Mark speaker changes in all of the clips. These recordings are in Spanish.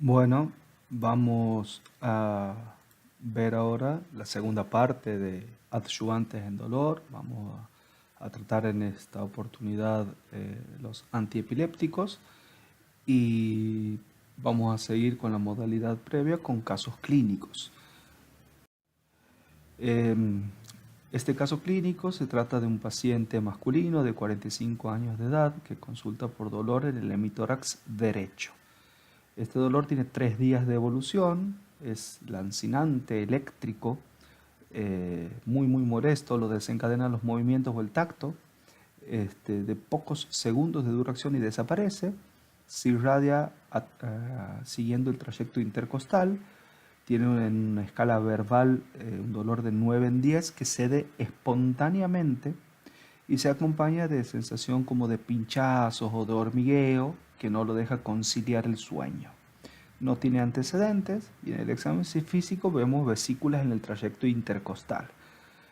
Speaker 1: Bueno, vamos a ver ahora la segunda parte de adyuvantes en dolor. Vamos a tratar en esta oportunidad los antiepilépticos y vamos a seguir con la modalidad previa con casos clínicos. Este caso clínico se trata de un paciente masculino de 45 años de edad que consulta por dolor en el hemitórax derecho. Este dolor tiene 3 días de evolución, es lancinante, eléctrico, muy molesto, lo desencadenan los movimientos o el tacto, de pocos segundos de duración y desaparece, se irradia siguiendo el trayecto intercostal, tiene una escala verbal un dolor de 9 en 10 que cede espontáneamente y se acompaña de sensación como de pinchazos o de hormigueo que no lo deja conciliar el sueño. No tiene antecedentes y en el examen físico vemos vesículas en el trayecto intercostal.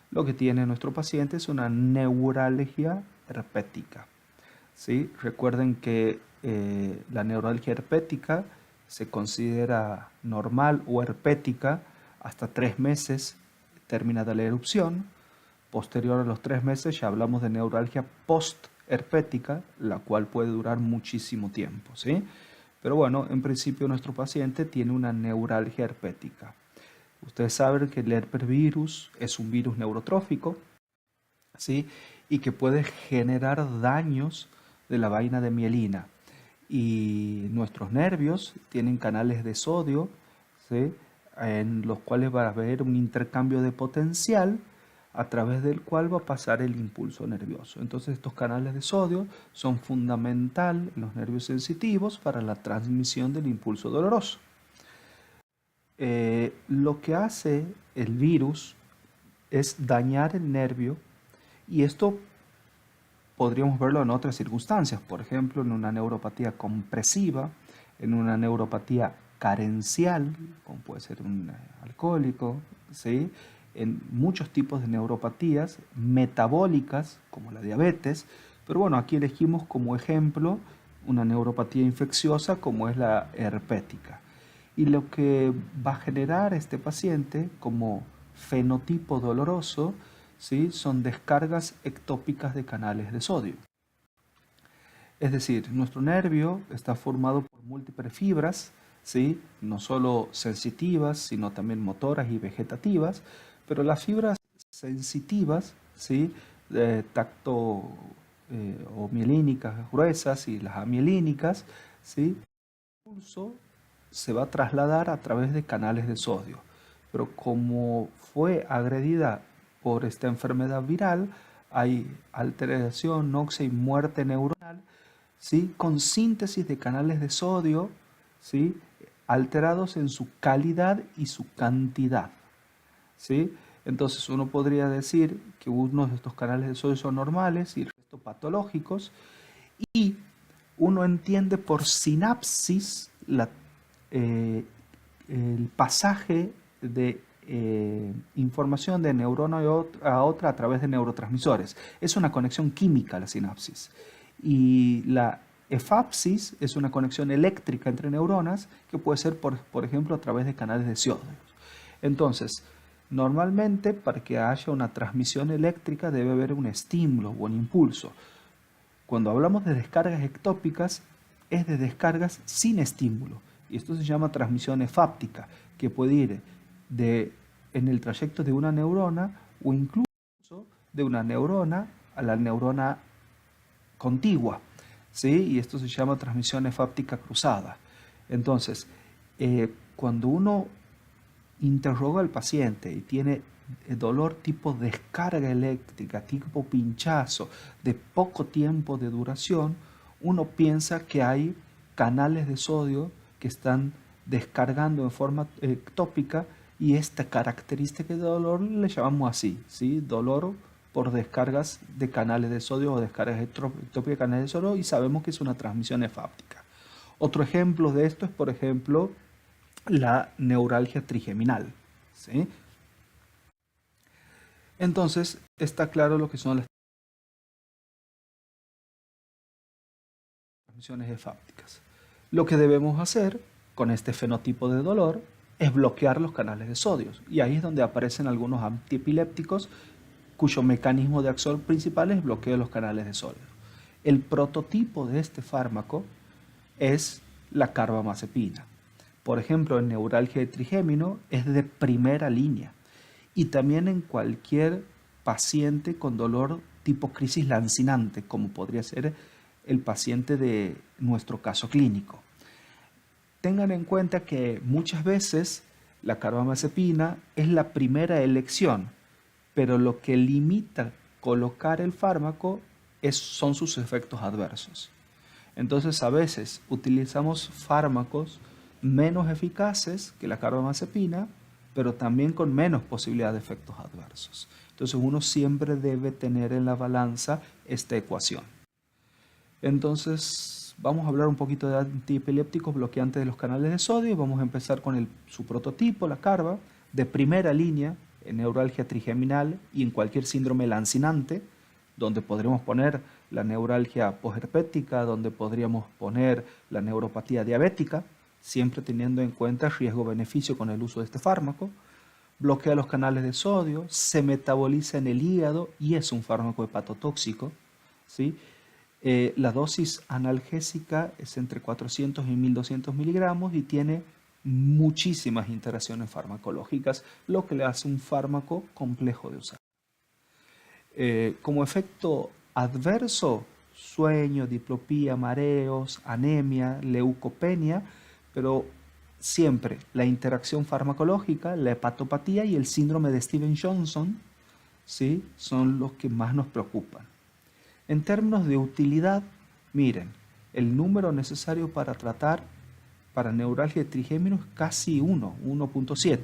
Speaker 1: Lo que tiene nuestro paciente es una neuralgia herpética. ¿Sí? Recuerden que la neuralgia herpética se considera normal o herpética hasta 3 meses terminada la erupción. Posterior a los 3 meses ya hablamos de neuralgia post-herpética, la cual puede durar muchísimo tiempo, ¿sí? Pero bueno, en principio nuestro paciente tiene una neuralgia herpética. Ustedes saben que el herpesvirus es un virus neurotrófico, ¿sí? Y que puede generar daños de la vaina de mielina. Y nuestros nervios tienen canales de sodio, ¿sí? En los cuales va a haber un intercambio de potencial a través del cual va a pasar el impulso nervioso. Entonces estos canales de sodio son fundamentales en los nervios sensitivos para la transmisión del impulso doloroso. Lo que hace el virus es dañar el nervio y esto podríamos verlo en otras circunstancias, por ejemplo, en una neuropatía compresiva, en una neuropatía carencial, como puede ser un alcohólico, ¿sí? En muchos tipos de neuropatías metabólicas, como la diabetes, pero bueno, aquí elegimos como ejemplo una neuropatía infecciosa como es la herpética. Y lo que va a generar este paciente como fenotipo doloroso, ¿sí? Son descargas ectópicas de canales de sodio. Es decir, nuestro nervio está formado por múltiples fibras, ¿sí? No solo sensitivas, sino también motoras y vegetativas, pero las fibras sensitivas, ¿sí? De tacto o mielínicas gruesas y las amielínicas, ¿sí? El impulso se va a trasladar a través de canales de sodio, pero como fue agredida por esta enfermedad viral, hay alteración, noxia y muerte neuronal, ¿sí? Con síntesis de canales de sodio, ¿sí? Alterados en su calidad y su cantidad, ¿sí? Entonces uno podría decir que uno de estos canales de sodio son normales y el resto patológicos, y uno entiende por sinapsis eh, el pasaje de información de neurona a otra a través de neurotransmisores. Es una conexión química la sinapsis. Y la efapsis es una conexión eléctrica entre neuronas que puede ser, por ejemplo, a través de canales de sodio. Entonces, normalmente para que haya una transmisión eléctrica debe haber un estímulo o un impulso. Cuando hablamos de descargas ectópicas, es de descargas sin estímulo. Y esto se llama transmisión efáptica, que puede ir en el trayecto de una neurona o incluso de una neurona a la neurona contigua, ¿sí? Y esto se llama transmisión efáptica cruzada. Entonces, cuando uno interroga al paciente y tiene dolor tipo descarga eléctrica, tipo pinchazo, de poco tiempo de duración, uno piensa que hay canales de sodio que están descargando en forma ectópica, y esta característica de dolor le llamamos así, ¿sí? Dolor por descargas de canales de sodio o descargas ectópicas de canales de sodio, y sabemos que es una transmisión efáptica. Otro ejemplo de esto es, por ejemplo, la neuralgia trigeminal, ¿sí? Entonces, está claro lo que son las transmisiones efápticas. Lo que debemos hacer con este fenotipo de dolor es bloquear los canales de sodio. Y ahí es donde aparecen algunos antiepilépticos cuyo mecanismo de acción principal es bloqueo de los canales de sodio. El prototipo de este fármaco es la carbamazepina. Por ejemplo, en neuralgia de trigémino es de primera línea. Y también en cualquier paciente con dolor tipo crisis lancinante, como podría ser el paciente de nuestro caso clínico. Tengan en cuenta que muchas veces la carbamazepina es la primera elección, pero lo que limita colocar el fármaco son sus efectos adversos. Entonces a veces utilizamos fármacos menos eficaces que la carbamazepina, pero también con menos posibilidad de efectos adversos. Entonces uno siempre debe tener en la balanza esta ecuación. Entonces vamos a hablar un poquito de antiepilépticos bloqueantes de los canales de sodio. Vamos a empezar con su prototipo, la carba, de primera línea en neuralgia trigeminal y en cualquier síndrome lancinante, donde podríamos poner la neuralgia posherpética, donde podríamos poner la neuropatía diabética, siempre teniendo en cuenta riesgo-beneficio con el uso de este fármaco. Bloquea los canales de sodio, se metaboliza en el hígado y es un fármaco hepatotóxico, ¿sí? La dosis analgésica es entre 400 y 1200 miligramos y tiene muchísimas interacciones farmacológicas, lo que le hace un fármaco complejo de usar. Como efecto adverso, sueño, diplopía, mareos, anemia, leucopenia, pero siempre la interacción farmacológica, la hepatopatía y el síndrome de Stevens-Johnson, ¿sí?, son los que más nos preocupan. En términos de utilidad, miren, el número necesario para tratar para neuralgia de trigémino es casi 1.7.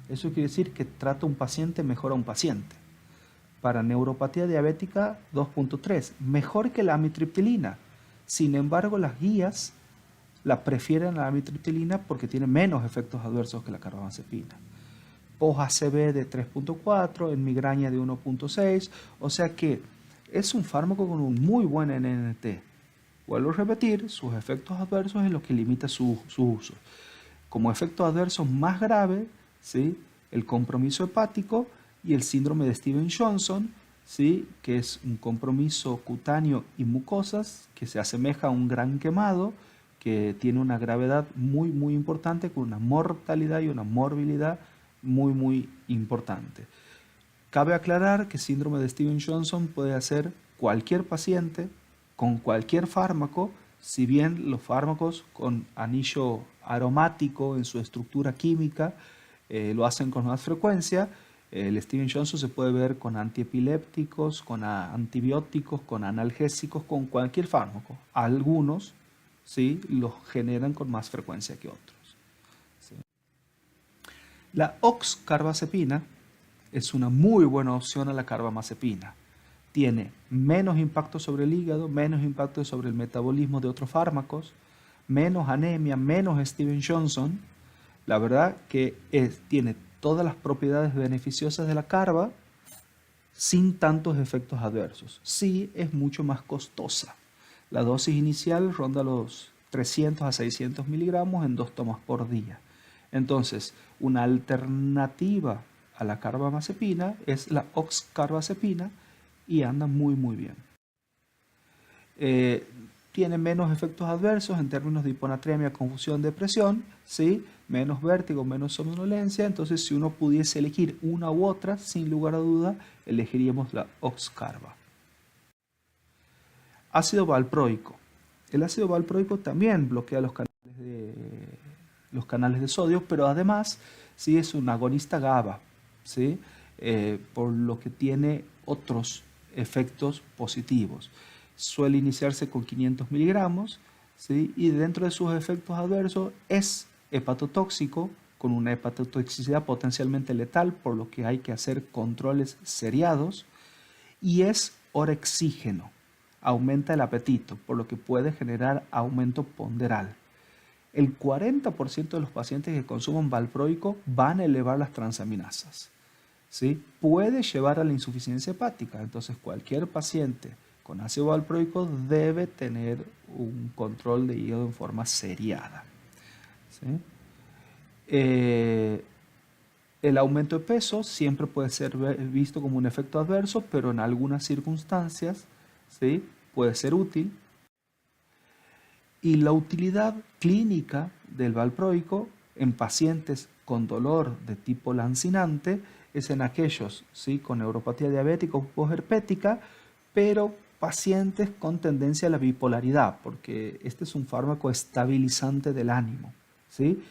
Speaker 1: Eso quiere decir que trata a un paciente, mejora a un paciente. Para neuropatía diabética, 2.3, mejor que la amitriptilina. Sin embargo, las guías la prefieren a la amitriptilina porque tiene menos efectos adversos que la carbamazepina. Post-ACV de 3.4, en migraña de 1.6, o sea que es un fármaco con un muy buen NNT. Vuelvo a repetir, sus efectos adversos es lo que limita su uso. Como efecto adverso más grave, ¿sí?, el compromiso hepático y el síndrome de Stevens-Johnson, ¿sí?, que es un compromiso cutáneo y mucosas que se asemeja a un gran quemado, que tiene una gravedad muy, muy importante, con una mortalidad y una morbilidad muy, muy importante. Cabe aclarar que síndrome de Stevens-Johnson puede hacer cualquier paciente con cualquier fármaco, si bien los fármacos con anillo aromático en su estructura química lo hacen con más frecuencia. El Stevens-Johnson se puede ver con antiepilépticos, con antibióticos, con analgésicos, con cualquier fármaco. Algunos, ¿sí?, los generan con más frecuencia que otros, ¿sí? La oxcarbazepina es una muy buena opción a la carbamazepina. Tiene menos impacto sobre el hígado, menos impacto sobre el metabolismo de otros fármacos, menos anemia, menos Stevens-Johnson. La verdad que tiene todas las propiedades beneficiosas de la carba sin tantos efectos adversos. Sí, es mucho más costosa. La dosis inicial ronda los 300 a 600 miligramos en 2 tomas por día. Entonces, una alternativa a la carbamazepina es la oxcarbazepina y anda muy, muy bien. Tiene menos efectos adversos en términos de hiponatremia, confusión, depresión, ¿sí?, menos vértigo, menos somnolencia. Entonces, si uno pudiese elegir una u otra, sin lugar a duda, elegiríamos la oxcarba. Ácido valproico. El ácido valproico también bloquea los canales de sodio, pero además sí es un agonista GABA, ¿sí?, por lo que tiene otros efectos positivos. Suele iniciarse con 500 miligramos, ¿sí?, y dentro de sus efectos adversos es hepatotóxico, con una hepatotoxicidad potencialmente letal, por lo que hay que hacer controles seriados, y es orexígeno, aumenta el apetito, por lo que puede generar aumento ponderal. El 40% de los pacientes que consuman valproico van a elevar las transaminasas, ¿sí? Puede llevar a la insuficiencia hepática. Entonces, cualquier paciente con ácido valproico debe tener un control de hígado en forma seriada, ¿sí? Eh, el aumento de peso siempre puede ser visto como un efecto adverso, pero en algunas circunstancias, ¿sí?, puede ser útil. Y la utilidad clínica del valproico en pacientes con dolor de tipo lancinante es en aquellos, ¿sí?, con neuropatía diabética o posherpética, pero pacientes con tendencia a la bipolaridad, porque este es un fármaco estabilizante del ánimo, ¿sí?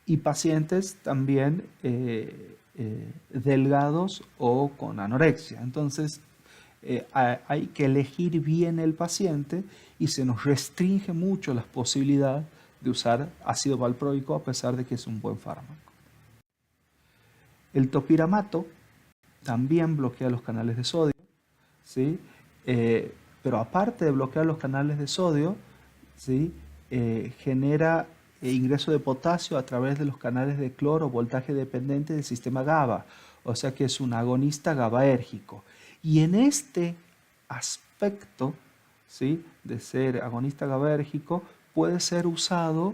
Speaker 1: Y pacientes también delgados o con anorexia. Entonces, hay que elegir bien el paciente y se nos restringe mucho las posibilidades de usar ácido valproico a pesar de que es un buen fármaco. El topiramato también bloquea los canales de sodio, ¿sí? Pero aparte de bloquear los canales de sodio, ¿sí?, genera ingreso de potasio a través de los canales de cloro, voltaje dependiente del sistema GABA, o sea que es un agonista GABAérgico. Y en este aspecto, ¿sí?, de ser agonista GABAérgico, puede ser usado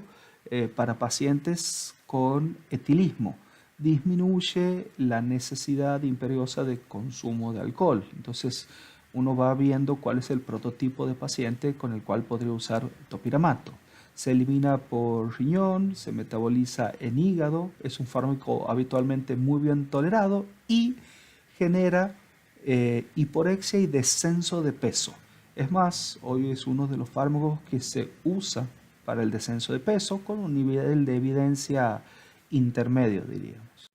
Speaker 1: para pacientes con etilismo. Disminuye la necesidad imperiosa de consumo de alcohol. Entonces, uno va viendo cuál es el prototipo de paciente con el cual podría usar topiramato. Se elimina por riñón, se metaboliza en hígado, es un fármaco habitualmente muy bien tolerado y genera hiporexia y descenso de peso. Es más, hoy es uno de los fármacos que se usa para el descenso de peso con un nivel de evidencia intermedio, diríamos.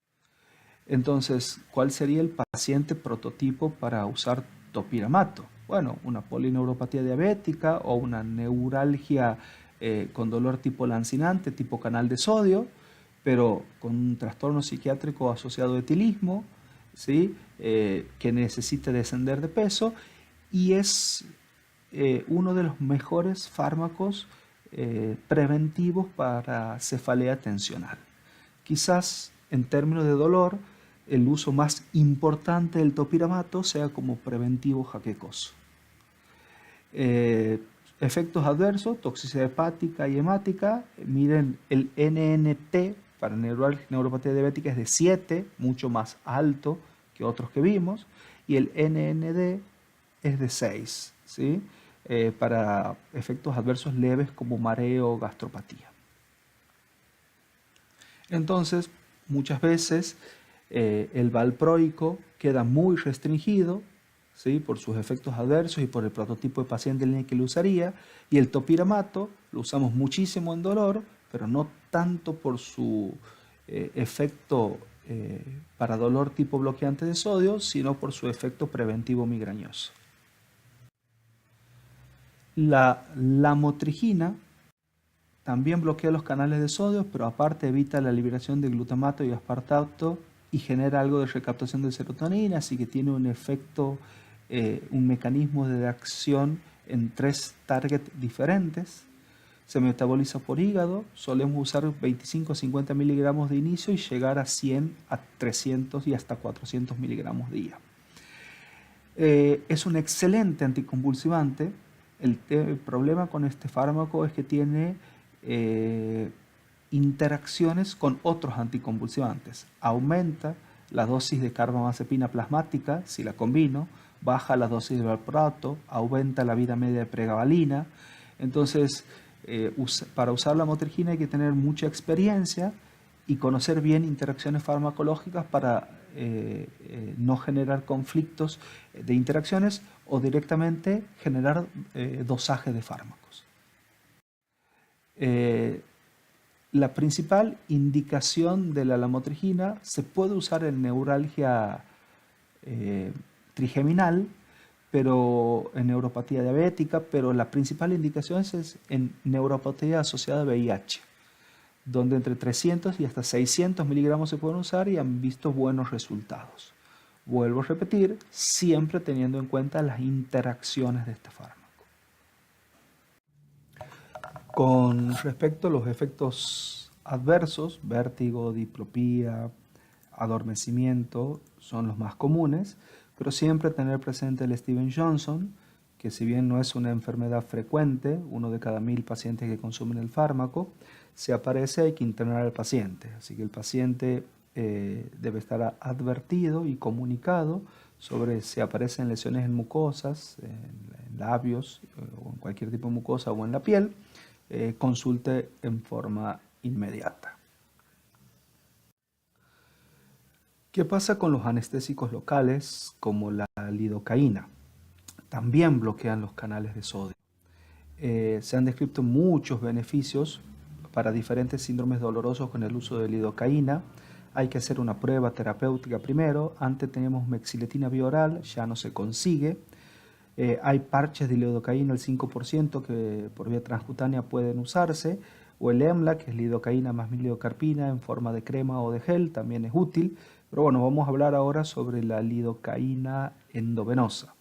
Speaker 1: Entonces, ¿cuál sería el paciente prototipo para usar topiramato? Bueno, una polineuropatía diabética o una neuralgia con dolor tipo lancinante, tipo canal de sodio, pero con un trastorno psiquiátrico asociado a etilismo, ¿sí?, que necesite descender de peso y es uno de los mejores fármacos preventivos para cefalea tensional. Quizás en términos de dolor, el uso más importante del topiramato sea como preventivo jaquecoso. Efectos adversos, toxicidad hepática y hemática. Miren, el NNT para neuropatía diabética es de 7, mucho más alto que otros que vimos, y el NND es de 6, ¿sí?, para efectos adversos leves como mareo o gastropatía. Entonces, muchas veces el valproico queda muy restringido, ¿sí?, por sus efectos adversos y por el prototipo de paciente en el que lo usaría, y el topiramato lo usamos muchísimo en dolor, pero no tanto por su efecto para dolor tipo bloqueante de sodio, sino por su efecto preventivo migrañoso. La lamotrigina también bloquea los canales de sodio, pero aparte evita la liberación de glutamato y aspartato y genera algo de recaptación de serotonina, así que tiene un efecto, un mecanismo de acción en 3 targets diferentes. Se metaboliza por hígado, solemos usar 25 a 50 miligramos de inicio y llegar a 100 a 300 y hasta 400 miligramos día. Es un excelente anticonvulsivante. El problema con este fármaco es que tiene interacciones con otros anticonvulsivantes. Aumenta la dosis de carbamazepina plasmática si la combino, baja la dosis de valproato, aumenta la vida media de pregabalina. Entonces, para usar la motrigina hay que tener mucha experiencia y conocer bien interacciones farmacológicas para no generar conflictos de interacciones o directamente generar dosaje de fármacos. La principal indicación de la lamotrigina se puede usar en neuralgia trigeminal, pero en neuropatía diabética, pero la principal indicación es en neuropatía asociada a VIH, donde entre 300 y hasta 600 miligramos se pueden usar y han visto buenos resultados. Vuelvo a repetir, siempre teniendo en cuenta las interacciones de este fármaco. Con respecto a los efectos adversos, vértigo, diplopía, adormecimiento son los más comunes, pero siempre tener presente el Stevens-Johnson, que si bien no es una enfermedad frecuente, 1 de cada 1000 pacientes que consumen el fármaco, si aparece hay que internar al paciente. Así que el paciente debe estar advertido y comunicado sobre si aparecen lesiones en mucosas, en labios o en cualquier tipo de mucosa o en la piel, consulte en forma inmediata. ¿Qué pasa con los anestésicos locales como la lidocaína? También bloquean los canales de sodio. Se han descrito muchos beneficios para diferentes síndromes dolorosos con el uso de lidocaína. Hay que hacer una prueba terapéutica primero. Antes teníamos mexiletina bioral, ya no se consigue. Hay parches de lidocaína al 5% que por vía transcutánea pueden usarse. O el EMLA, que es lidocaína más milidocarpina en forma de crema o de gel, también es útil. Pero bueno, vamos a hablar ahora sobre la lidocaína endovenosa.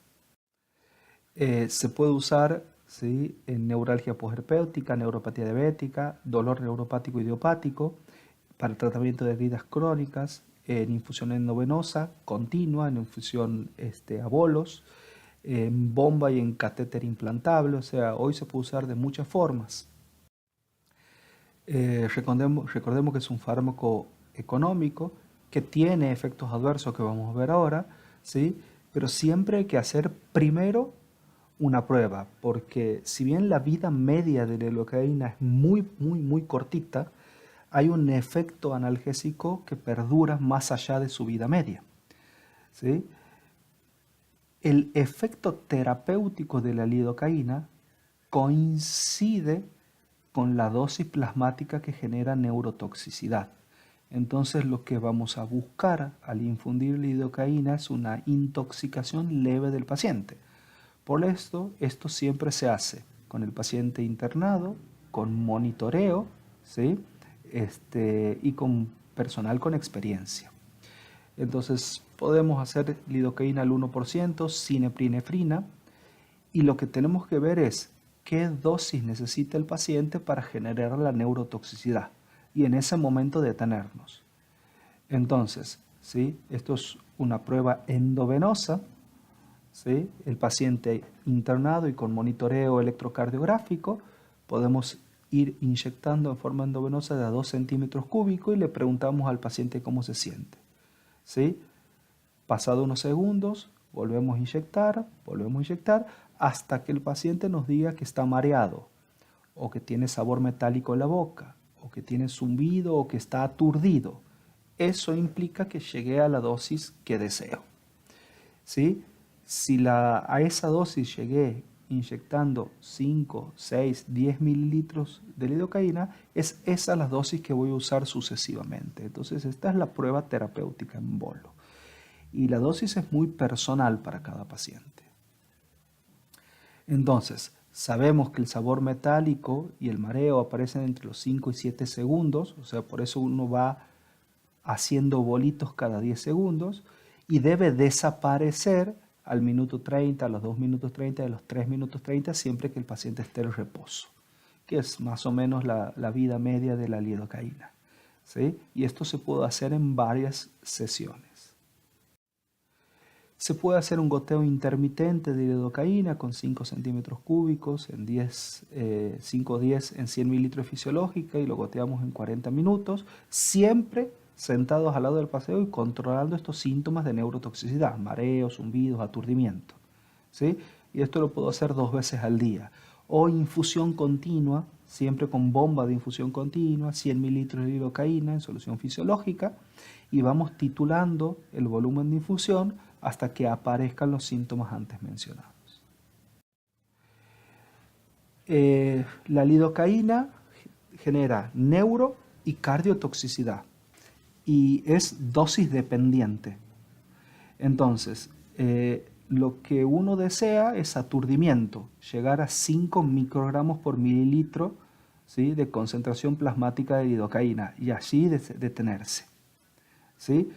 Speaker 1: Se puede usar, ¿sí?, en neuralgia posherpéutica, neuropatía diabética, dolor neuropático idiopático, para el tratamiento de heridas crónicas, en infusión endovenosa continua, en infusión a bolos, en bomba y en catéter implantable. O sea, hoy se puede usar de muchas formas. Recordemos que es un fármaco económico que tiene efectos adversos que vamos a ver ahora, ¿sí? Pero siempre hay que hacer primero una prueba, porque si bien la vida media de la lidocaína es muy cortita, hay un efecto analgésico que perdura más allá de su vida media, ¿sí? El efecto terapéutico de la lidocaína coincide con la dosis plasmática que genera neurotoxicidad. Entonces lo que vamos a buscar al infundir lidocaína es una intoxicación leve del paciente. Por esto siempre se hace con el paciente internado, con monitoreo, ¿sí?, y con personal con experiencia. Entonces podemos hacer lidocaína al 1% sin epinefrina, y lo que tenemos que ver es qué dosis necesita el paciente para generar la neurotoxicidad y en ese momento detenernos. Entonces, ¿sí?, esto es una prueba endovenosa, ¿sí? El paciente internado y con monitoreo electrocardiográfico podemos ir inyectando en forma endovenosa de a 2 centímetros cúbicos y le preguntamos al paciente cómo se siente, ¿sí? Pasado unos segundos, volvemos a inyectar hasta que el paciente nos diga que está mareado o que tiene sabor metálico en la boca o que tiene zumbido o que está aturdido. Eso implica que llegué a la dosis que deseo, ¿sí? Si a esa dosis llegué inyectando 5, 6, 10 mililitros de lidocaína, es esa la dosis que voy a usar sucesivamente. Entonces esta es la prueba terapéutica en bolo. Y la dosis es muy personal para cada paciente. Entonces, sabemos que el sabor metálico y el mareo aparecen entre los 5 y 7 segundos, o sea, por eso uno va haciendo bolitos cada 10 segundos y debe desaparecer al minuto 30, a los 2 minutos 30 y a los 3 minutos 30 siempre que el paciente esté en reposo, que es más o menos la vida media de la lidocaína, ¿sí? Y esto se puede hacer en varias sesiones. Se puede hacer un goteo intermitente de lidocaína con 5 centímetros cúbicos en 5 o 10 en 100 mililitros fisiológica y lo goteamos en 40 minutos, siempre sentados al lado del paciente y controlando estos síntomas de neurotoxicidad, mareos, zumbidos, aturdimiento, ¿sí? Y esto lo puedo hacer 2 veces al día. O infusión continua, siempre con bomba de infusión continua, 100 mililitros de lidocaína en solución fisiológica, y vamos titulando el volumen de infusión hasta que aparezcan los síntomas antes mencionados. La lidocaína genera neuro y cardiotoxicidad y es dosis dependiente. Entonces, lo que uno desea es aturdimiento, llegar a 5 microgramos por mililitro, ¿sí?, de concentración plasmática de lidocaína y así detenerse, ¿sí?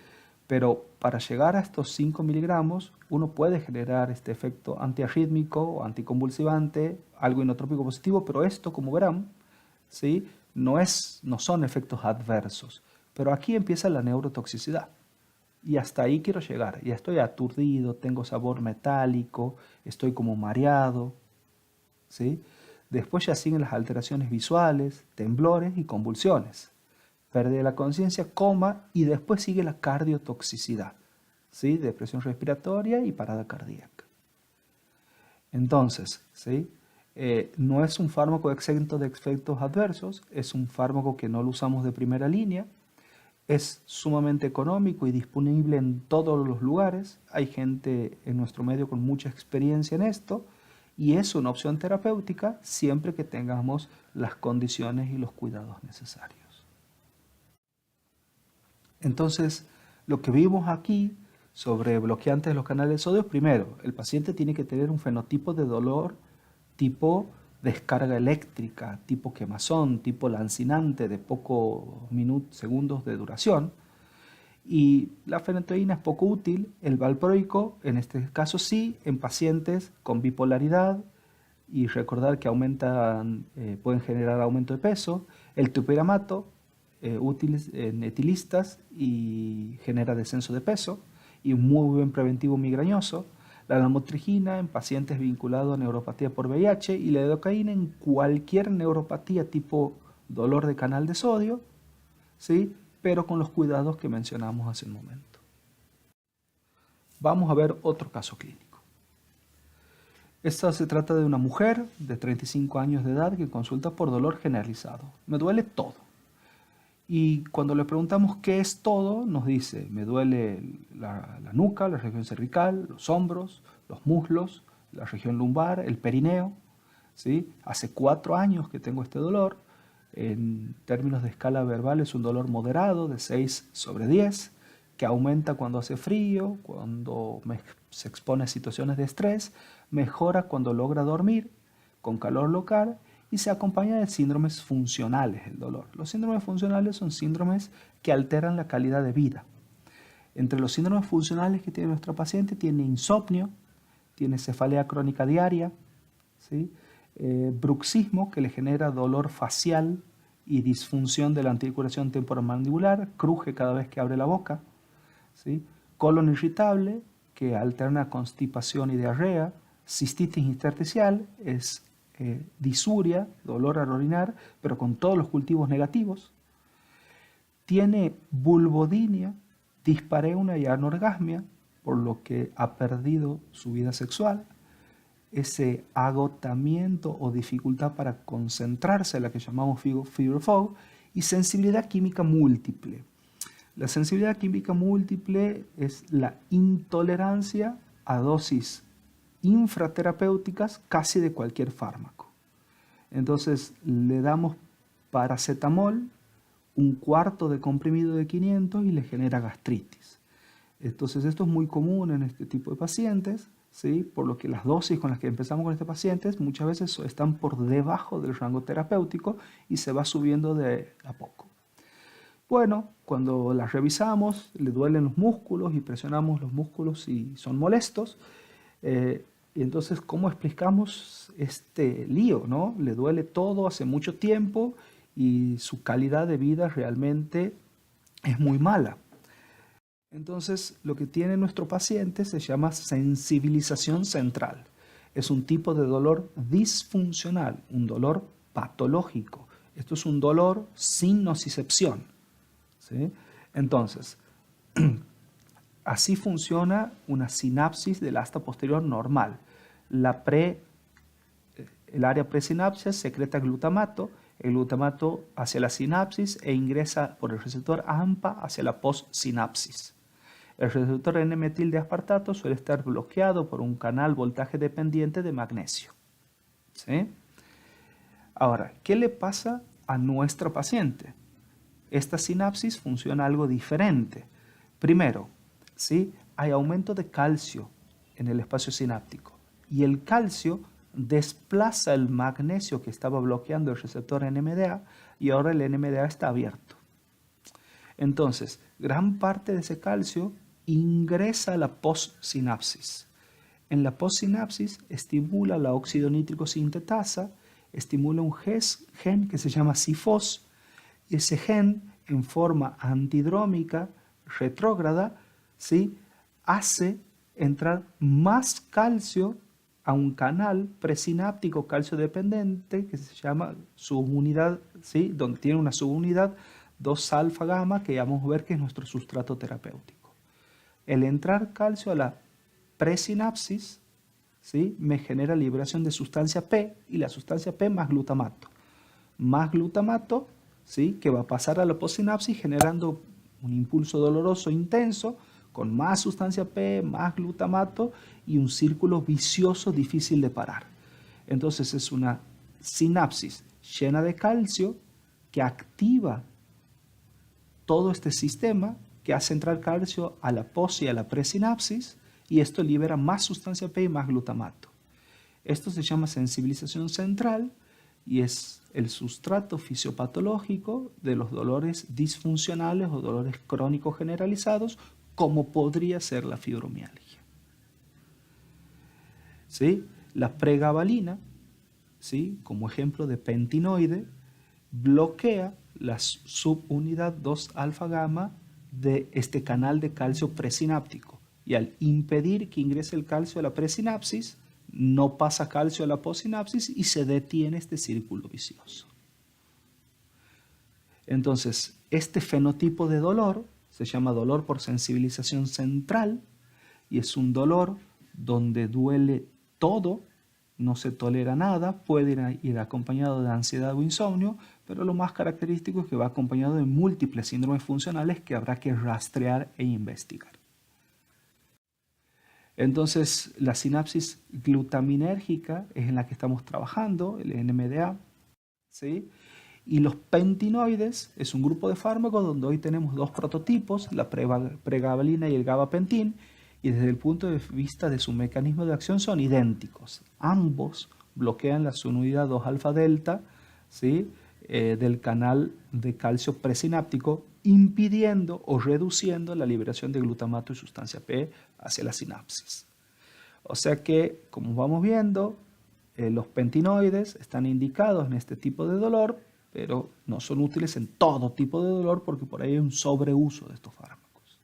Speaker 1: Pero para llegar a estos 5 miligramos, uno puede generar este efecto antiarrítmico o anticonvulsivante, algo inotrópico positivo, pero esto, como verán, ¿sí?, no son efectos adversos. Pero aquí empieza la neurotoxicidad. Y hasta ahí quiero llegar. Ya estoy aturdido, tengo sabor metálico, estoy como mareado, ¿sí? Después ya siguen las alteraciones visuales, temblores y convulsiones. Pérdida de la conciencia, coma, y después sigue la cardiotoxicidad, ¿sí? Depresión respiratoria y parada cardíaca. Entonces, ¿sí? No es un fármaco exento de efectos adversos, es un fármaco que no lo usamos de primera línea, es sumamente económico y disponible en todos los lugares. Hay gente en nuestro medio con mucha experiencia en esto y es una opción terapéutica siempre que tengamos las condiciones y los cuidados necesarios. Entonces, lo que vimos aquí sobre bloqueantes de los canales de sodio, primero, el paciente tiene que tener un fenotipo de dolor tipo descarga eléctrica, tipo quemazón, tipo lancinante de pocos segundos de duración. Y la fenatoína es poco útil, el valproico en este caso sí, en pacientes con bipolaridad, y recordar que pueden generar aumento de peso. El topiramato, útil en etilistas y genera descenso de peso y un muy buen preventivo migrañoso. La lamotrigina en pacientes vinculados a neuropatía por VIH y la edocaína en cualquier neuropatía tipo dolor de canal de sodio, ¿sí? Pero con los cuidados que mencionamos hace un momento. Vamos a ver otro caso clínico. Esta se trata de una mujer de 35 años de edad que consulta por dolor generalizado. Me duele todo. Y cuando le preguntamos qué es todo, nos dice, me duele la nuca, la región cervical, los hombros, los muslos, la región lumbar, el perineo. ¿Sí? Hace 4 años que tengo este dolor. En términos de escala verbal es un dolor moderado de 6/10, que aumenta cuando hace frío, cuando se expone a situaciones de estrés, mejora cuando logra dormir con calor local y se acompaña de síndromes funcionales del dolor. Los síndromes funcionales son síndromes que alteran la calidad de vida. Entre los síndromes funcionales que tiene nuestra paciente tiene insomnio, tiene cefalea crónica diaria, ¿sí? Bruxismo, que le genera dolor facial y disfunción de la articulación temporomandibular, cruje cada vez que abre la boca, ¿sí? Colon irritable, que alterna constipación y diarrea, cistitis intersticial, es disuria, dolor al orinar, pero con todos los cultivos negativos. Tiene vulvodinia, dispareunia y anorgasmia, por lo que ha perdido su vida sexual. Ese agotamiento o dificultad para concentrarse, la que llamamos fever fog, y sensibilidad química múltiple. La sensibilidad química múltiple es la intolerancia a dosis infraterapéuticas casi de cualquier fármaco. Entonces le damos paracetamol, 1/4 de comprimido de 500 y le genera gastritis. Entonces esto es muy común en este tipo de pacientes, ¿sí? Por lo que las dosis con las que empezamos con estos pacientes muchas veces están por debajo del rango terapéutico y se va subiendo de a poco. Bueno, cuando las revisamos, le duelen los músculos y presionamos los músculos si son molestos. Y entonces, ¿cómo explicamos este lío, no? Le duele todo hace mucho tiempo y su calidad de vida realmente es muy mala. Entonces, lo que tiene nuestro paciente se llama sensibilización central. Es un tipo de dolor disfuncional, un dolor patológico. Esto es un dolor sin nocicepción, ¿sí? Entonces, así funciona una sinapsis del asta posterior normal. El área presinapsia secreta glutamato, el glutamato hacia la sinapsis e ingresa por el receptor AMPA hacia la postsinapsis. El receptor N-metil de aspartato suele estar bloqueado por un canal voltaje dependiente de magnesio, ¿sí? Ahora, ¿qué le pasa a nuestra paciente? Esta sinapsis funciona algo diferente. Primero, ¿sí? Hay aumento de calcio en el espacio sináptico y el calcio desplaza el magnesio que estaba bloqueando el receptor NMDA y ahora el NMDA está abierto. Entonces, gran parte de ese calcio ingresa a la postsinapsis. En la postsinapsis estimula la óxido nítrico sintetasa, estimula un gen que se llama CIFOS, y ese gen en forma antidrómica retrógrada, ¿sí? Hace entrar más calcio a un canal presináptico calcio dependiente que se llama subunidad, ¿sí? Donde tiene una subunidad 2-alfa gamma que vamos a ver que es nuestro sustrato terapéutico. El entrar calcio a la presinapsis, ¿sí? Me genera liberación de sustancia P y la sustancia P más glutamato. Más glutamato, ¿sí? Que va a pasar a la postsinapsis generando un impulso doloroso intenso con más sustancia P, más glutamato y un círculo vicioso difícil de parar. Entonces es una sinapsis llena de calcio que activa todo este sistema que hace entrar calcio a la pos y a la presinapsis y esto libera más sustancia P y más glutamato. Esto se llama sensibilización central y es el sustrato fisiopatológico de los dolores disfuncionales o dolores crónicos generalizados, como podría ser la fibromialgia. ¿Sí? La pregabalina, ¿sí? Como ejemplo de pentinoide, bloquea la subunidad 2-alfa gamma de este canal de calcio presináptico y al impedir que ingrese el calcio a la presinapsis, no pasa calcio a la postsinapsis y se detiene este círculo vicioso. Entonces, este fenotipo de dolor se llama dolor por sensibilización central y es un dolor donde duele todo, no se tolera nada, puede ir acompañado de ansiedad o insomnio, pero lo más característico es que va acompañado de múltiples síndromes funcionales que habrá que rastrear e investigar. Entonces, la sinapsis glutaminérgica es en la que estamos trabajando, el NMDA, ¿sí? Y los pentinoides es un grupo de fármacos donde hoy tenemos dos prototipos, la pregabalina y el gabapentin, y desde el punto de vista de su mecanismo de acción son idénticos. Ambos bloquean la subunidad 2-alfa delta, ¿sí? Del canal de calcio presináptico, impidiendo o reduciendo la liberación de glutamato y sustancia P hacia la sinapsis. O sea que, como vamos viendo, los pentinoides están indicados en este tipo de dolor, pero no son útiles en todo tipo de dolor porque por ahí hay un sobreuso de estos fármacos.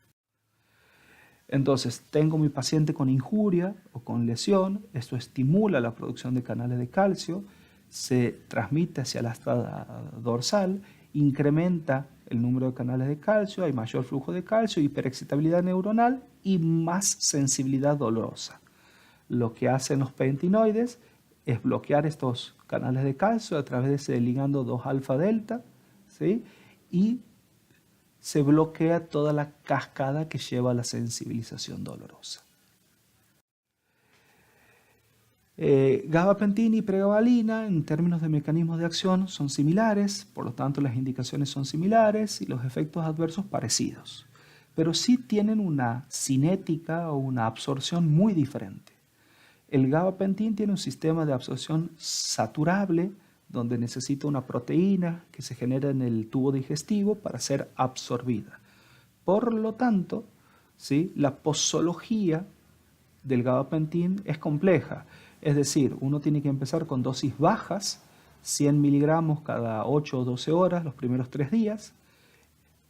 Speaker 1: Entonces, tengo mi paciente con injuria o con lesión, esto estimula la producción de canales de calcio, se transmite hacia la estrada dorsal, incrementa el número de canales de calcio, hay mayor flujo de calcio, hiperexcitabilidad neuronal y más sensibilidad dolorosa. Lo que hacen los pentinoides es bloquear estos canales de calcio a través de ese ligando 2-alfa delta, ¿sí? Y se bloquea toda la cascada que lleva a la sensibilización dolorosa. Gabapentin y pregabalina en términos de mecanismos de acción son similares, por lo tanto las indicaciones son similares y los efectos adversos parecidos, pero sí tienen una cinética o una absorción muy diferente. El gabapentin tiene un sistema de absorción saturable donde necesita una proteína que se genera en el tubo digestivo para ser absorbida. Por lo tanto, ¿sí? La posología del gabapentin es compleja. Es decir, uno tiene que empezar con dosis bajas, 100 miligramos cada 8 o 12 horas los primeros 3 días,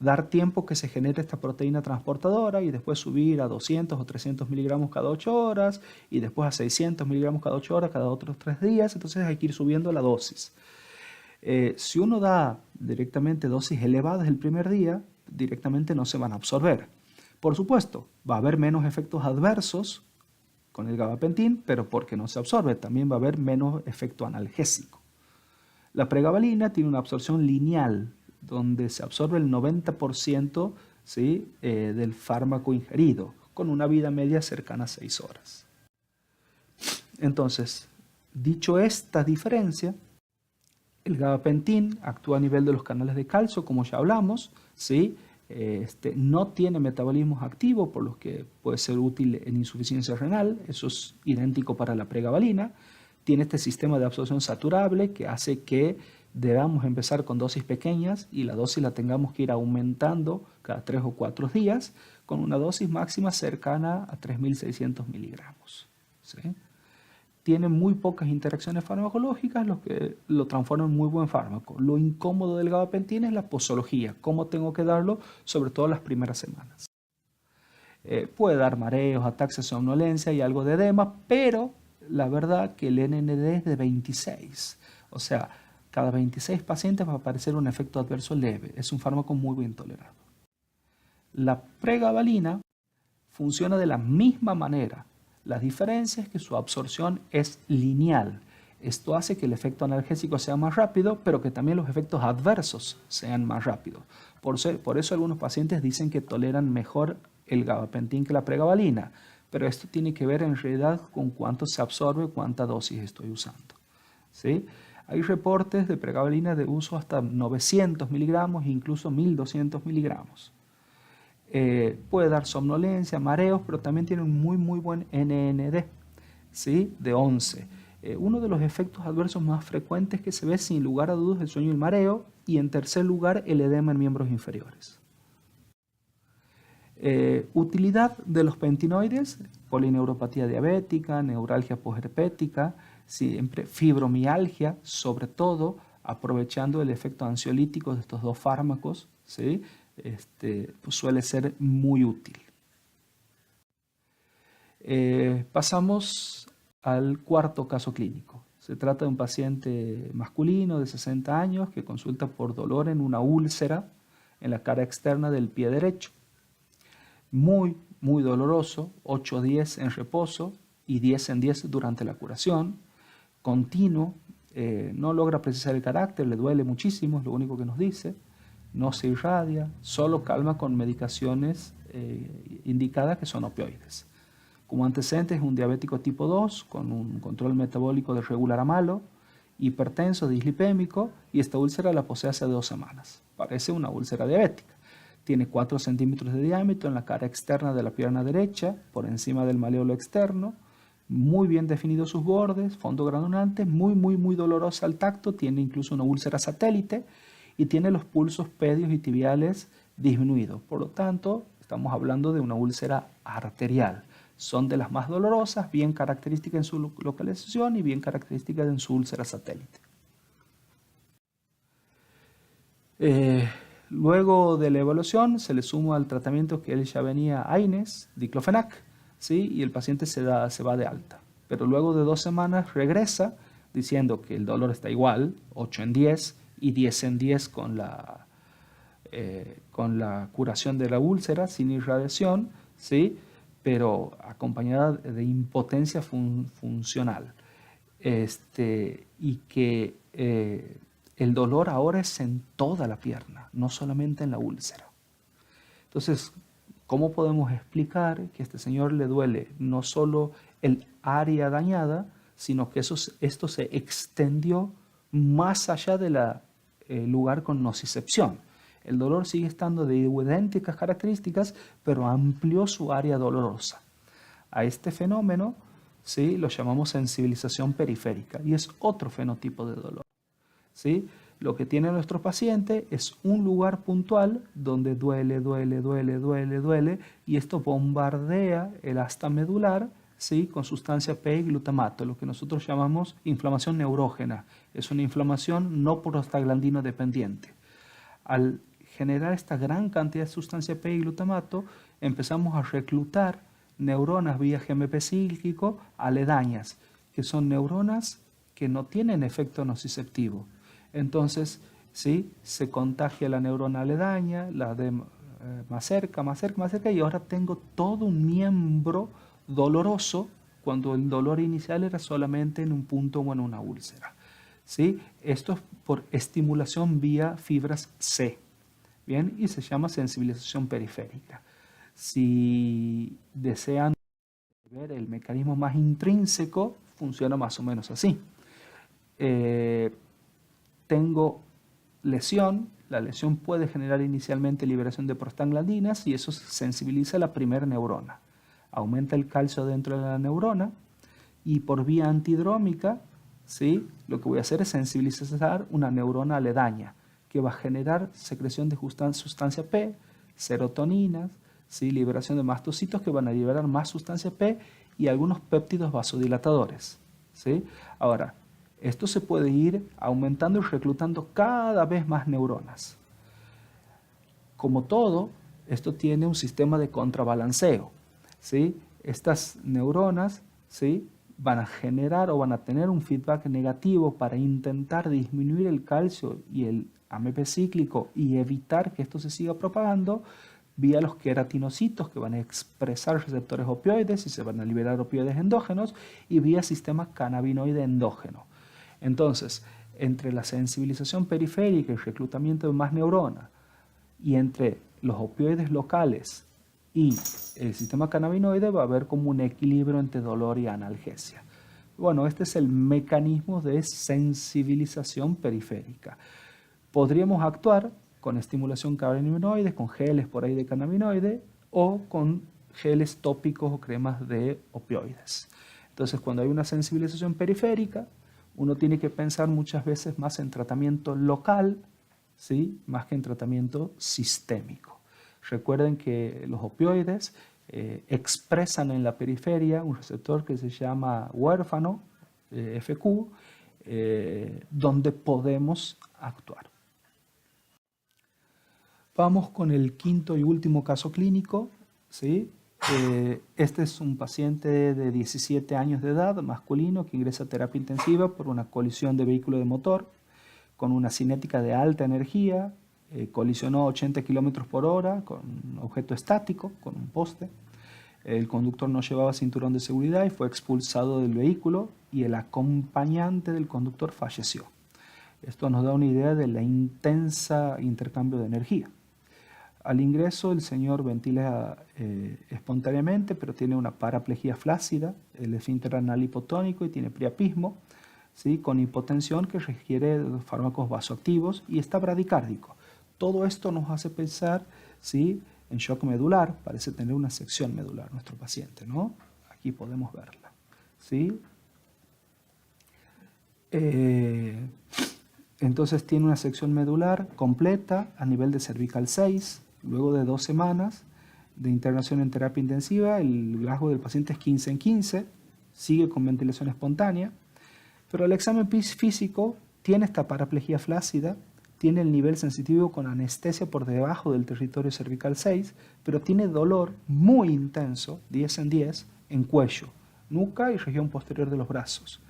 Speaker 1: dar tiempo que se genere esta proteína transportadora y después subir a 200 o 300 miligramos cada 8 horas y después a 600 miligramos cada 8 horas cada otros 3 días, entonces hay que ir subiendo la dosis. Si uno da directamente dosis elevadas el primer día, directamente no se van a absorber. Por supuesto, va a haber menos efectos adversos con el gabapentin, pero porque no se absorbe, también va a haber menos efecto analgésico. La pregabalina tiene una absorción lineal, donde se absorbe el 90%, ¿sí? Del fármaco ingerido, con una vida media cercana a 6 horas. Entonces, dicho esta diferencia, el gabapentin actúa a nivel de los canales de calcio, como ya hablamos, ¿sí? No tiene metabolismos activos, por lo que puede ser útil en insuficiencia renal, eso es idéntico para la pregabalina. Tiene este sistema de absorción saturable que hace que debamos empezar con dosis pequeñas y la dosis la tengamos que ir aumentando cada 3 o 4 días con una dosis máxima cercana a 3.600 miligramos. ¿Sí? Tiene muy pocas interacciones farmacológicas, lo que lo transforma en muy buen fármaco. Lo incómodo del gabapentin es la posología, cómo tengo que darlo, sobre todo las primeras semanas. Puede dar mareos, ataques de somnolencia y algo de edema, pero la verdad que el NND es de 26. O sea, cada 26 pacientes va a aparecer un efecto adverso leve. Es un fármaco muy bien tolerado. La pregabalina funciona de la misma manera. La diferencia es que su absorción es lineal. Esto hace que el efecto analgésico sea más rápido, pero que también los efectos adversos sean más rápidos. Por eso algunos pacientes dicen que toleran mejor el gabapentin que la pregabalina, pero esto tiene que ver en realidad con cuánto se absorbe, cuánta dosis estoy usando. ¿Sí? Hay reportes de pregabalina de uso hasta 900 miligramos e incluso 1200 miligramos. Puede dar somnolencia, mareos, pero también tiene un muy buen NND, ¿sí? De 11. Uno de los efectos adversos más frecuentes que se ve sin lugar a dudas es el sueño y el mareo, y en tercer lugar el edema en miembros inferiores. Utilidad de los pentinoides: polineuropatía diabética, neuralgia posherpética, siempre fibromialgia, sobre todo aprovechando el efecto ansiolítico de estos dos fármacos, ¿sí? Pues suele ser muy útil. Pasamos al cuarto caso clínico. Se trata de un paciente masculino de 60 años que consulta por dolor en una úlcera en la cara externa del pie derecho. Muy doloroso, 8-10 en reposo y 10 en 10 durante la curación. Continuo, no logra precisar el carácter, le duele muchísimo, es lo único que nos dice. No se irradia, solo calma con medicaciones indicadas que son opioides. Como antecedentes es un diabético tipo 2 con un control metabólico de regular a malo, hipertenso, dislipémico, y esta úlcera la posee hace 2 semanas. Parece una úlcera diabética. Tiene 4 centímetros de diámetro en la cara externa de la pierna derecha, por encima del maleolo externo. Muy bien definidos sus bordes, fondo granulante, muy dolorosa al tacto, tiene incluso una úlcera satélite y tiene los pulsos pedios y tibiales disminuidos. Por lo tanto, estamos hablando de una úlcera arterial. Son de las más dolorosas, bien características en su localización y bien características en su úlcera satélite. Luego de la evaluación se le suma al tratamiento que él ya venía AINES, diclofenac, ¿sí? Y el paciente se va de alta. Pero luego de 2 semanas regresa diciendo que el dolor está igual, 8 en 10 y 10 en 10 con la curación de la úlcera sin irradiación, ¿sí? Pero acompañada de impotencia funcional. Y que el dolor ahora es en toda la pierna, no solamente en la úlcera. Entonces, ¿cómo podemos explicar que a este señor le duele no solo el área dañada, sino que esto se extendió más allá del lugar con nocicepción? El dolor sigue estando de idénticas características, pero amplió su área dolorosa. A este fenómeno, ¿sí?, lo llamamos sensibilización periférica y es otro fenotipo de dolor, ¿sí? Lo que tiene nuestro paciente es un lugar puntual donde duele y esto bombardea el asta medular, ¿sí?, con sustancia P y glutamato, lo que nosotros llamamos inflamación neurógena. Es una inflamación no prostaglandino dependiente. Al generar esta gran cantidad de sustancia P y glutamato, empezamos a reclutar neuronas vía GMP cíclico aledañas, que son neuronas que no tienen efecto nociceptivo. Entonces, ¿sí?, se contagia la neurona aledaña, la de más cerca, y ahora tengo todo un miembro doloroso cuando el dolor inicial era solamente en un punto o en una úlcera, ¿sí? Esto es por estimulación vía fibras C, ¿bien? Y se llama sensibilización periférica. Si desean ver el mecanismo más intrínseco, funciona más o menos así. Tengo lesión, la lesión puede generar inicialmente liberación de prostaglandinas y eso sensibiliza la primera neurona. Aumenta el calcio dentro de la neurona y por vía antidrómica, ¿sí?, lo que voy a hacer es sensibilizar una neurona aledaña que va a generar secreción de sustancia P, serotoninas, ¿sí?, liberación de mastocitos que van a liberar más sustancia P y algunos péptidos vasodilatadores, ¿sí? Ahora, esto se puede ir aumentando y reclutando cada vez más neuronas. Como todo, esto tiene un sistema de contrabalanceo, ¿sí? Estas neuronas, ¿sí?, van a generar o van a tener un feedback negativo para intentar disminuir el calcio y el AMP cíclico y evitar que esto se siga propagando vía los queratinocitos que van a expresar receptores opioides y se van a liberar opioides endógenos y vía sistema cannabinoide endógeno. Entonces, entre la sensibilización periférica y el reclutamiento de más neuronas y entre los opioides locales y el sistema cannabinoide va a haber como un equilibrio entre dolor y analgesia. Bueno, este es el mecanismo de sensibilización periférica. Podríamos actuar con estimulación cannabinoide, con geles por ahí de cannabinoide o con geles tópicos o cremas de opioides. Entonces, cuando hay una sensibilización periférica, uno tiene que pensar muchas veces más en tratamiento local, ¿sí? Más que en tratamiento sistémico. Recuerden que los opioides expresan en la periferia un receptor que se llama huérfano, FQ, donde podemos actuar. Vamos con el quinto y último caso clínico, ¿sí? Este es un paciente de 17 años de edad, masculino, que ingresa a terapia intensiva por una colisión de vehículo de motor con una cinética de alta energía, colisionó a 80 km por hora con un objeto estático, con un poste. El conductor no llevaba cinturón de seguridad y fue expulsado del vehículo y el acompañante del conductor falleció. Esto nos da una idea de la intensa intercambio de energía. Al ingreso el señor ventila espontáneamente, pero tiene una paraplegia flácida, el esfínter anal hipotónico y tiene priapismo, ¿sí? Con hipotensión que requiere fármacos vasoactivos y está bradicárdico. Todo esto nos hace pensar, ¿sí?, en shock medular. Parece tener una sección medular nuestro paciente, ¿no? Aquí podemos verla, ¿sí? Entonces tiene una sección medular completa a nivel de cervical 6. Luego de 2 semanas de internación en terapia intensiva, el Glasgow del paciente es 15 en 15, sigue con ventilación espontánea, pero el examen físico tiene esta paraplegia flácida, tiene el nivel sensitivo con anestesia por debajo del territorio cervical 6, pero tiene dolor muy intenso, 10 en 10, en cuello, nuca y región posterior de los brazos,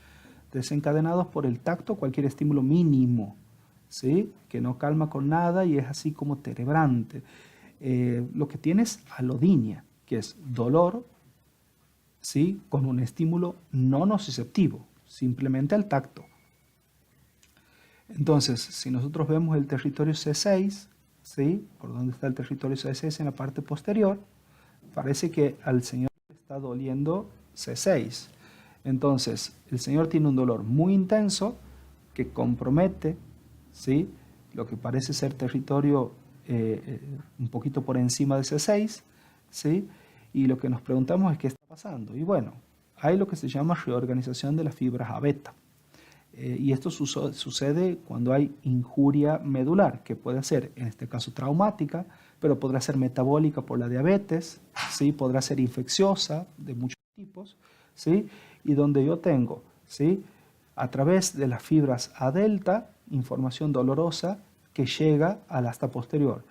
Speaker 1: desencadenados por el tacto, cualquier estímulo mínimo, ¿sí?, que no calma con nada y es así como terebrante. Lo que tiene es alodinia, que es dolor, ¿sí?, con un estímulo no nociceptivo, simplemente al tacto. Entonces, si nosotros vemos el territorio C6, ¿sí?, por donde está el territorio C6 en la parte posterior, parece que al señor le está doliendo C6. Entonces, el señor tiene un dolor muy intenso que compromete, ¿sí?, lo que parece ser territorio un poquito por encima de C6, ¿sí?, y lo que nos preguntamos es qué está pasando. Y bueno, hay lo que se llama reorganización de las fibras A beta. Y esto sucede cuando hay injuria medular, que puede ser, en este caso, traumática, pero podrá ser metabólica por la diabetes, ¿sí?, podrá ser infecciosa de muchos tipos, ¿sí?, y donde yo tengo, ¿sí?, a través de las fibras A delta, información dolorosa que llega al asta posterior,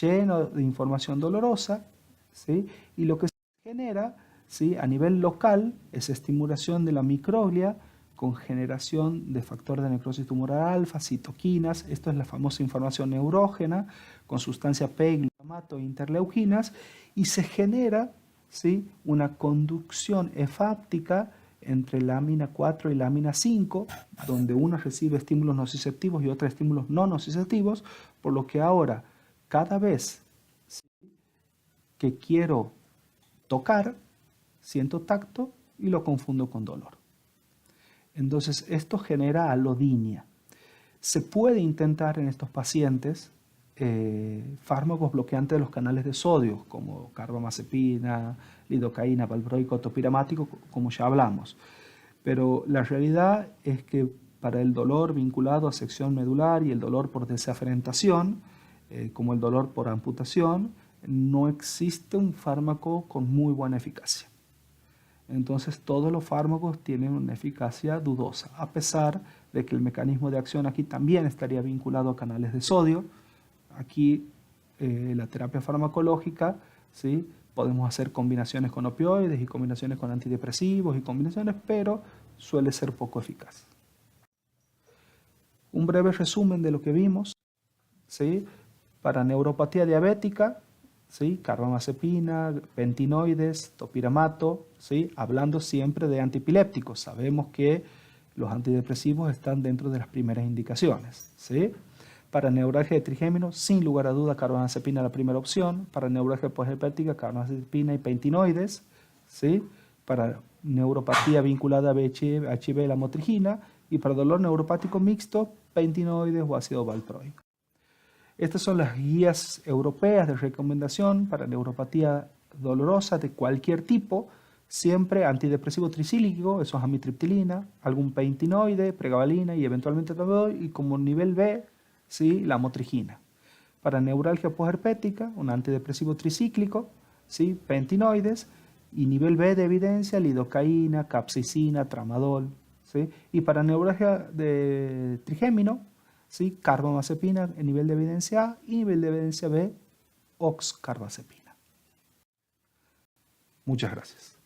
Speaker 1: lleno de información dolorosa, ¿sí?, y lo que se genera, ¿sí?, a nivel local es estimulación de la microglia con generación de factor de necrosis tumoral alfa, citoquinas, esto es la famosa información neurógena, con sustancia P, glutamato e interleuquinas, y se genera, ¿sí?, una conducción efáptica entre lámina 4 y lámina 5, donde una recibe estímulos nociceptivos y otra estímulos no nociceptivos, por lo que ahora, cada vez, ¿sí?, que quiero tocar, siento tacto y lo confundo con dolor. Entonces, esto genera alodinia. Se puede intentar en estos pacientes fármacos bloqueantes de los canales de sodio, como carbamazepina, lidocaína, valproico, topiramático, como ya hablamos. Pero la realidad es que para el dolor vinculado a sección medular y el dolor por desaferentación, como el dolor por amputación, no existe un fármaco con muy buena eficacia. Entonces todos los fármacos tienen una eficacia dudosa, a pesar de que el mecanismo de acción aquí también estaría vinculado a canales de sodio. Aquí la terapia farmacológica, ¿sí?, Podemos hacer combinaciones con opioides y combinaciones con antidepresivos y combinaciones, pero suele ser poco eficaz. Un breve resumen de lo que vimos, ¿sí? Para neuropatía diabética, ¿sí? Carbamazepina, bentinoides, topiramato, ¿sí? Hablando siempre de antipilépticos. Sabemos que los antidepresivos están dentro de las primeras indicaciones, ¿sí? Para neuralgia de trigémino, sin lugar a duda, carbamazepina la primera opción. Para neuralgia posherpética, carbamazepina y bentinoides, ¿sí? Para neuropatía vinculada a HIV, la motrigina. Y para dolor neuropático mixto, bentinoides o ácido valproico. Estas son las guías europeas de recomendación para neuropatía dolorosa de cualquier tipo, siempre antidepresivo tricíclico, eso es amitriptilina, algún pentinoide, pregabalina y eventualmente tramadol, y como nivel B, ¿sí? La motrigina. Para neuralgia posherpética, un antidepresivo tricíclico, ¿sí? Pentinoides, y nivel B de evidencia, lidocaína, capsaicina, tramadol, ¿sí? Y para neuralgia de trigémino, ¿sí? Carbamazepina en nivel de evidencia A y nivel de evidencia B, oxcarbazepina. Muchas gracias.